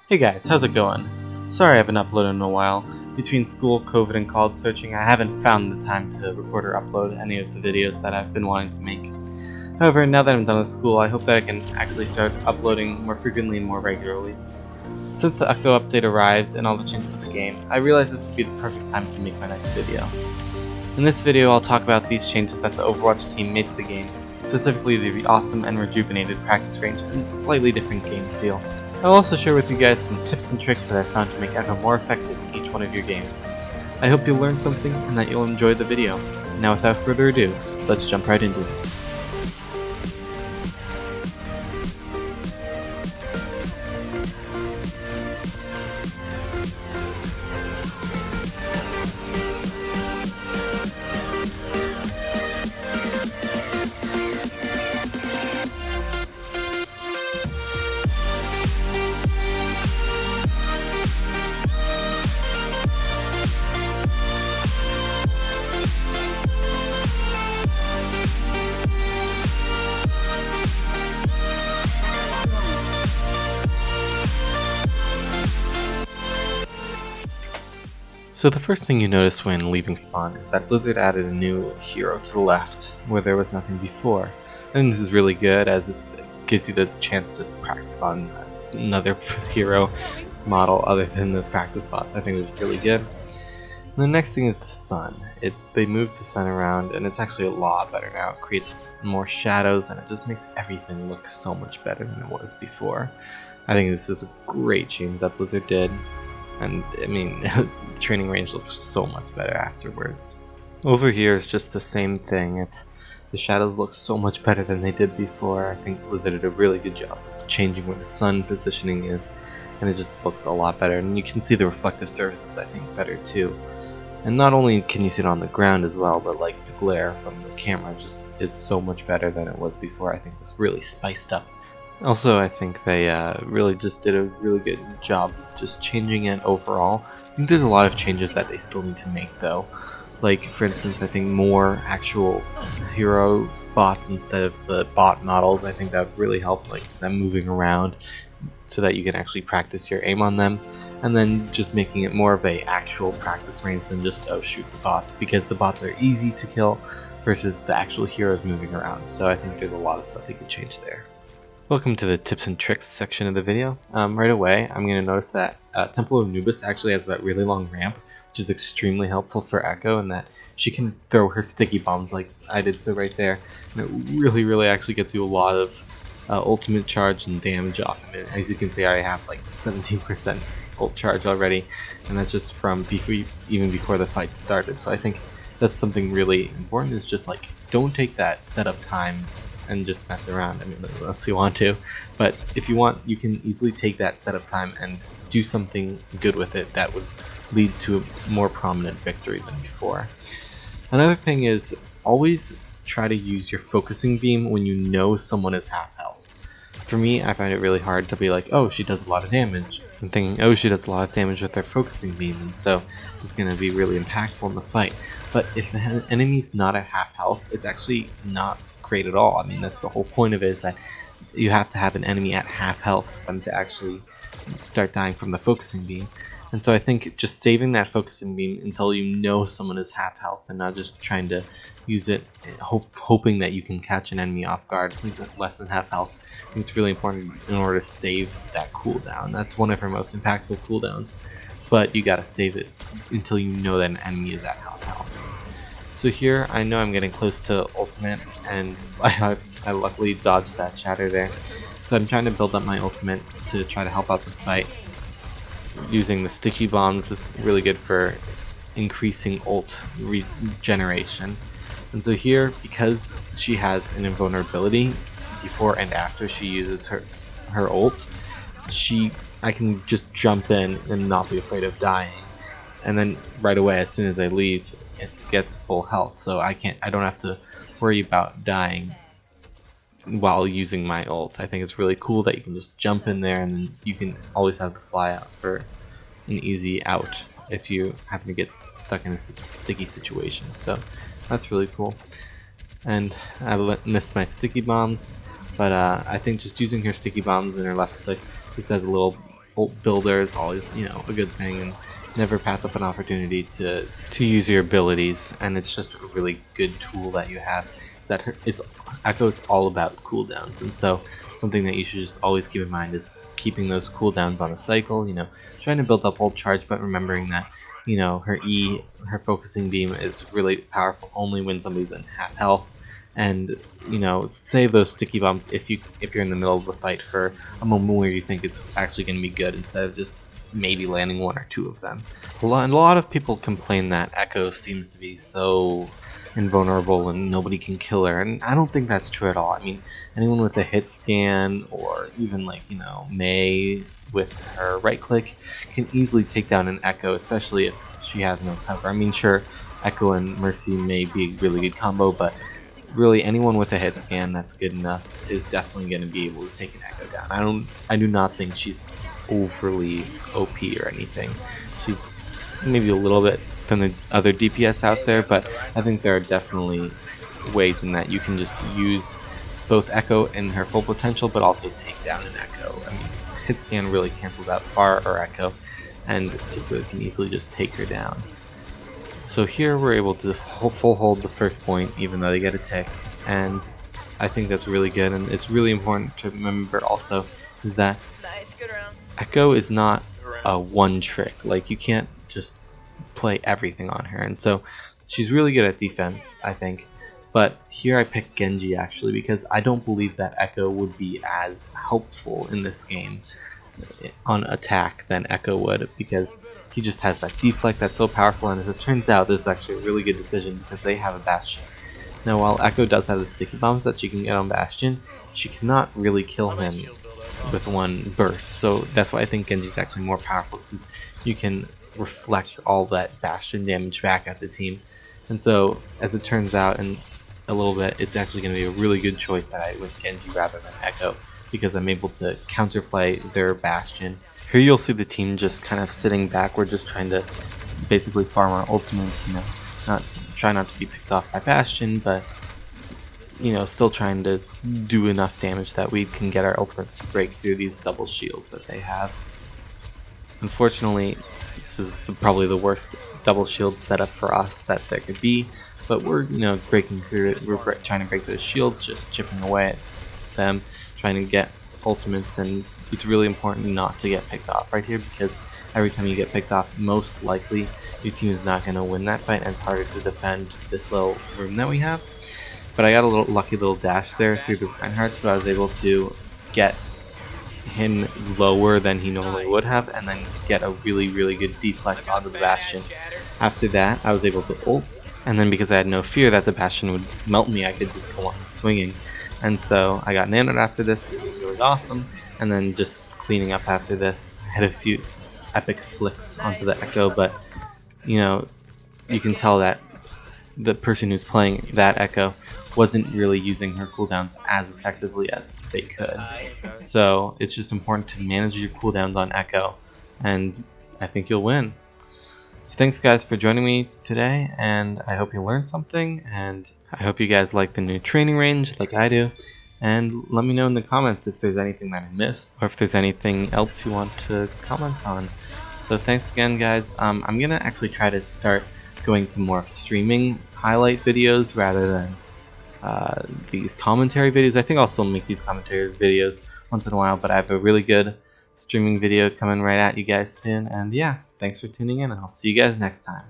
Hey guys, how's it going? Sorry I haven't uploaded in a while. Between school, COVID, and college searching, I haven't found the time to record or upload any of the videos that I've been wanting to make. However, now that I'm done with school, I hope that I can actually start uploading more frequently and more regularly. Since the Echo update arrived and all the changes to the game, I realized this would be the perfect time to make my next video. In this video, I'll talk about these changes that the Overwatch team made to the game, specifically the awesome and rejuvenated practice range and slightly different game feel. I'll also share with you guys some tips and tricks that I've found to make Echo more effective in each one of your games. I hope you'll learn something and that you'll enjoy the video. Now without further ado, let's jump right into it. So the first thing you notice when leaving spawn is that Blizzard added a new hero to the left, where there was nothing before. And this is really good as it gives you the chance to practice on another hero model other than the practice bots. I think it's really good. And the next thing is the sun. They moved the sun around and it's actually a lot better now. It creates more shadows and it just makes everything look so much better than it was before. I think this is a great change that Blizzard did. And I mean, the training range looks so much better afterwards. Over here is just the same thing. The shadows look so much better than they did before. I think Blizzard did a really good job of changing where the sun positioning is, and it just looks a lot better. And you can see the reflective surfaces, I think, better too. And not only can you see it on the ground as well, but like the glare from the camera just is so much better than it was before. I think it's really spiced up. Also, I think they really just did a really good job of just changing it overall. I think there's a lot of changes that they still need to make though. Like, for instance, I think more actual hero bots instead of the bot models. I think that would really help, like them moving around so that you can actually practice your aim on them. And then just making it more of a actual practice range than just, oh, shoot the bots, because the bots are easy to kill versus the actual heroes moving around. So I think there's a lot of stuff they could change there. Welcome to the tips and tricks section of the video. Right away, I'm going to notice that Temple of Anubis actually has that really long ramp, which is extremely helpful for Echo, and that she can throw her sticky bombs like I did so right there. And it really actually gets you a lot of ultimate charge and damage off of it. As you can see, I have like 17% ult charge already, and that's just from even before the fight started. So I think that's something really important, is just like, don't take that setup time and just mess around. I mean, unless you want to, but if you want, you can easily take that setup time and do something good with it that would lead to a more prominent victory than before. Another thing is, always try to use your focusing beam when you know someone is half health. For me, I find it really hard to be like, oh, she does a lot of damage, and thinking, oh, she does a lot of damage with their focusing beam, and so it's going to be really impactful in the fight. But if the enemy's not at half health, it's actually not great at all. I mean, that's the whole point of it, is that you have to have an enemy at half health for them to actually start dying from the focusing beam. And so I think just saving that focusing beam until you know someone is half health and not just trying to use it hoping that you can catch an enemy off guard who's less than half health. I think it's really important in order to save that cooldown. That's one of her most impactful cooldowns, but you gotta save it until you know that an enemy is at half health. So here, I know I'm getting close to ultimate, and I luckily dodged that shatter there. So I'm trying to build up my ultimate to try to help out the fight. Using the sticky bombs is really good for increasing ult regeneration. And so here, because she has an invulnerability before and after she uses her ult, I can just jump in and not be afraid of dying. And then right away, as soon as I leave, it gets full health, so I don't have to worry about dying while using my ult. I think it's really cool that you can just jump in there and then you can always have the fly out for an easy out if you happen to get stuck in a sticky situation. So that's really cool. And I missed my sticky bombs, but I think just using her sticky bombs and her left click just has a little ult builder is always, you know, a good thing, and never pass up an opportunity to use your abilities. And it's just a really good tool that you have. That Echo is all about cooldowns, and so something that you should just always keep in mind is keeping those cooldowns on a cycle. You know, trying to build up ult charge, but remembering that, you know, her her focusing beam is really powerful only when somebody's in half health. And, you know, save those sticky bombs if you're in the middle of a fight for a moment where you think it's actually going to be good, instead of just maybe landing one or two of them. A lot of people complain that Echo seems to be so invulnerable and nobody can kill her, and I don't think that's true at all. I mean, anyone with a hit scan, or even like, you know, Mei with her right click, can easily take down an Echo, especially if she has no cover. I mean, sure, Echo and Mercy may be a really good combo, but really anyone with a hit scan that's good enough is definitely going to be able to take an Echo down. I do not think she's overly OP or anything. She's maybe a little bit than the other DPS out there, but I think there are definitely ways in that you can just use both Echo in her full potential, but also take down an Echo. I mean, hit scan really cancels out Pharah or Echo, and it really can easily just take her down. So here we're able to full hold the first point, even though they get a tick, and I think that's really good. And it's really important to remember also is that Echo is not a one trick. Like, you can't just play everything on her, and so she's really good at defense, I think. But here I picked Genji actually because I don't believe that Echo would be as helpful in this game on attack than Echo would, because he just has that deflect that's so powerful. And as it turns out, this is actually a really good decision because they have a Bastion. Now, while Echo does have the sticky bombs that she can get on Bastion, she cannot really kill him with one burst. So that's why I think Genji's actually more powerful, because you can reflect all that Bastion damage back at the team. And so, as it turns out in a little bit, it's actually going to be a really good choice that I went Genji rather than Echo, because I'm able to counterplay their Bastion. Here you'll see the team just kind of sitting back. We're just trying to basically farm our ultimates, you know, try not to be picked off by Bastion, but, you know, still trying to do enough damage that we can get our ultimates to break through these double shields that they have. Unfortunately, this is probably the worst double shield setup for us that there could be, but we're, you know, breaking through it. We're trying to break those shields, just chipping away at them, trying to get ultimates. And it's really important not to get picked off right here, because every time you get picked off, most likely your team is not going to win that fight, and it's harder to defend this little room that we have. But I got a lucky little dash there through the Reinhardt, so I was able to get him lower than he normally would have, and then get a really good deflect onto the Bastion. After that, I was able to ult, and then because I had no fear that the Bastion would melt me, I could just go on swinging. And so I got nanoed after this, it was really awesome, and then just cleaning up after this. I had a few epic flicks onto the Echo, but, you know, you can tell that the person who's playing that Echo wasn't really using her cooldowns as effectively as they could. So it's just important to manage your cooldowns on Echo, and I think you'll win. So thanks guys for joining me today, and I hope you learned something, and I hope you guys like the new training range like I do. And let me know in the comments if there's anything that I missed, or if there's anything else you want to comment on. So thanks again guys. I'm gonna actually try to start going to more streaming highlight videos rather than these commentary videos. I think I'll still make these commentary videos once in a while, but I have a really good streaming video coming right at you guys soon. And yeah, thanks for tuning in, and I'll see you guys next time.